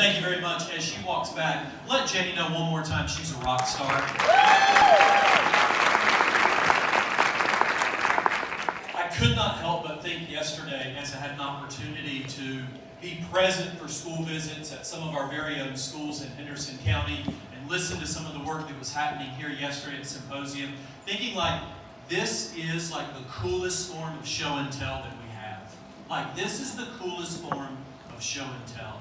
Thank you very much. As she walks back, let Jenny know one more time she's a rock star. I could not help but think yesterday, as I had an opportunity to be present for school visits at some of our very own schools in Henderson County and listen to some of the work that was happening here yesterday at the symposium, thinking like, this is like the coolest form of show and tell that we have. Like, this is the coolest form of show and tell.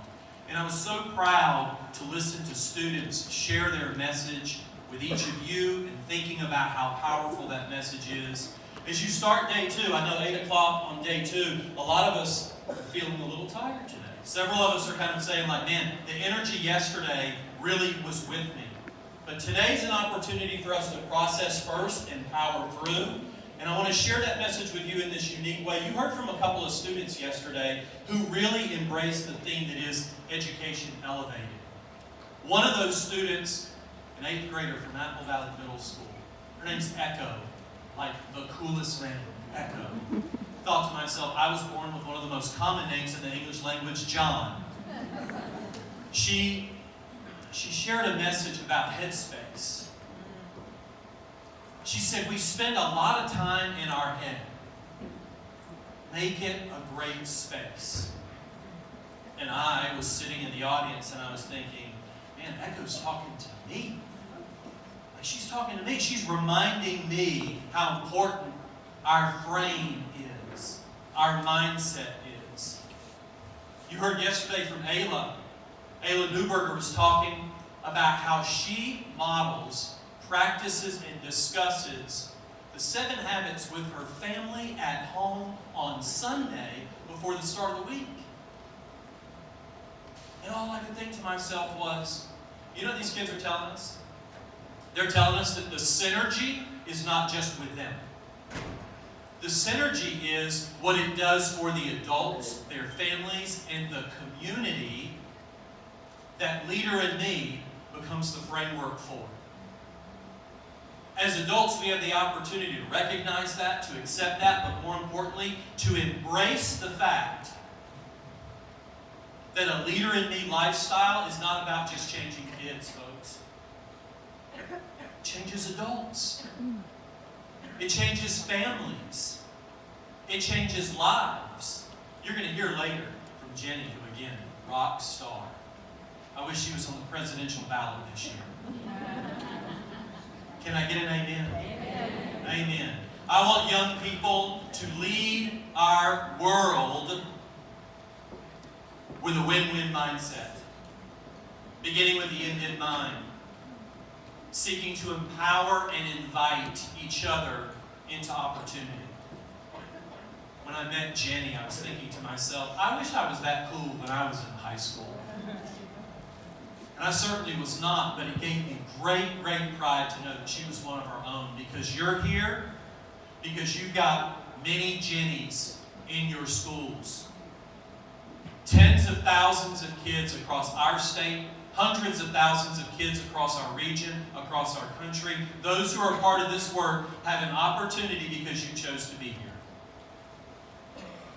And I was so proud to listen to students share their message with each of you and thinking about how powerful that message is. As you start day 2, I know 8 o'clock on day 2, a lot of us are feeling a little tired today. Several of us are kind of saying like, man, the energy yesterday really was with me. But today's an opportunity for us to process first and power through. And I want to share that message with you in this unique way. You heard from a couple of students yesterday who really embraced the theme that is Education Elevated. One of those students, an 8th grader from Apple Valley Middle School, her name's Echo, like the coolest name, Echo. Thought to myself, I was born with one of the most common names in the English language, John. She shared a message about headspace. She said, we spend a lot of time in our head. Make it a great space. And I was sitting in the audience and I was thinking, man, Echo's talking to me. Like, she's talking to me. She's reminding me how important our frame is, our mindset is. You heard yesterday from Ayla. Ayla Newberger was talking about how she models, practices, and discusses the 7 habits with her family at home on Sunday before the start of the week. And all I could think to myself was, you know what these kids are telling us? They're telling us that the synergy is not just with them. The synergy is what it does for the adults, their families, and the community that Leader in Me becomes the framework for. As adults, we have the opportunity to recognize that, to accept that, but more importantly, to embrace the fact that a Leader in Me lifestyle is not about just changing kids, folks. It changes adults. It changes families. It changes lives. You're going to hear later from Jenny, who again, rock star. I wish she was on the presidential ballot this year. Can I get an amen? Amen. Amen. I want young people to lead our world with a win-win mindset, beginning with the end in mind, seeking to empower and invite each other into opportunity. When I met Jenny, I was thinking to myself, I wish I was that cool when I was in high school. And I certainly was not, but it gave me great, great pride to know that she was one of our own, because you're here, because you've got many Jennies in your schools. Tens of thousands of kids across our state, hundreds of thousands of kids across our region, across our country. Those who are a part of this work have an opportunity because you chose to be here.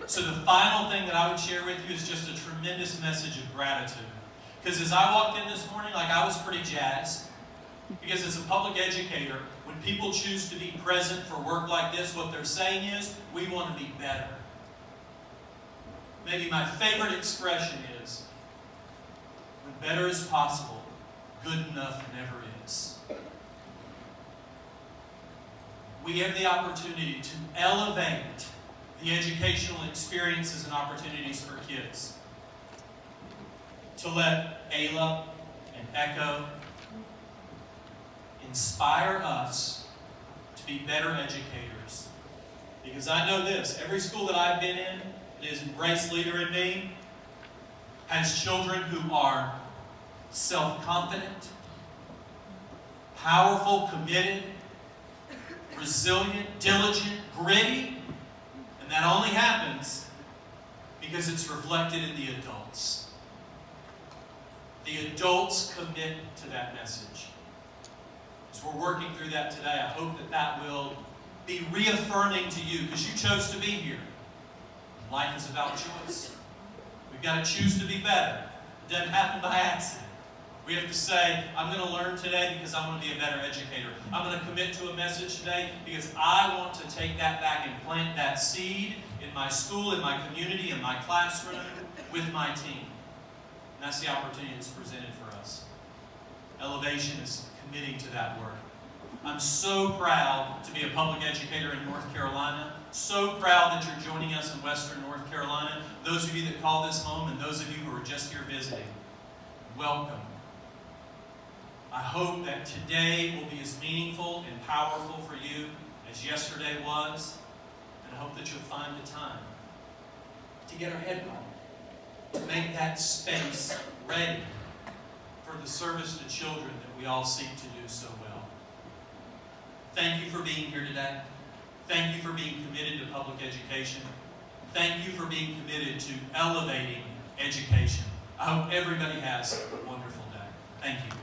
So the final thing that I would share with you is just a tremendous message of gratitude. Because as I walked in this morning, like, I was pretty jazzed. Because as a public educator, when people choose to be present for work like this, what they're saying is, we want to be better. Maybe my favorite expression is, when better is possible, good enough never is. We have the opportunity to elevate the educational experiences and opportunities for kids. To let Ayla and Echo inspire us to be better educators. Because I know this, every school that I've been in that has embraced Leader in Me has children who are self-confident, powerful, committed, resilient, diligent, gritty, and that only happens because it's reflected in the adults. The adults commit to that message. As we're working through that today, I hope that that will be reaffirming to you, because you chose to be here. Life is about choice. We've got to choose to be better. It doesn't happen by accident. We have to say, I'm going to learn today because I want to be a better educator. I'm going to commit to a message today because I want to take that back and plant that seed in my school, in my community, in my classroom, with my team. And that's the opportunity that's presented for us. Elevation is committing to that work. I'm so proud to be a public educator in North Carolina. So proud that you're joining us in Western North Carolina. Those of you that call this home and those of you who are just here visiting, welcome. I hope that today will be as meaningful and powerful for you as yesterday was. And I hope that you'll find the time to get our head right, to make that space ready for the service to children that we all seek to do so well. Thank you for being here today. Thank you for being committed to public education. Thank you for being committed to elevating education. I hope everybody has a wonderful day. Thank you.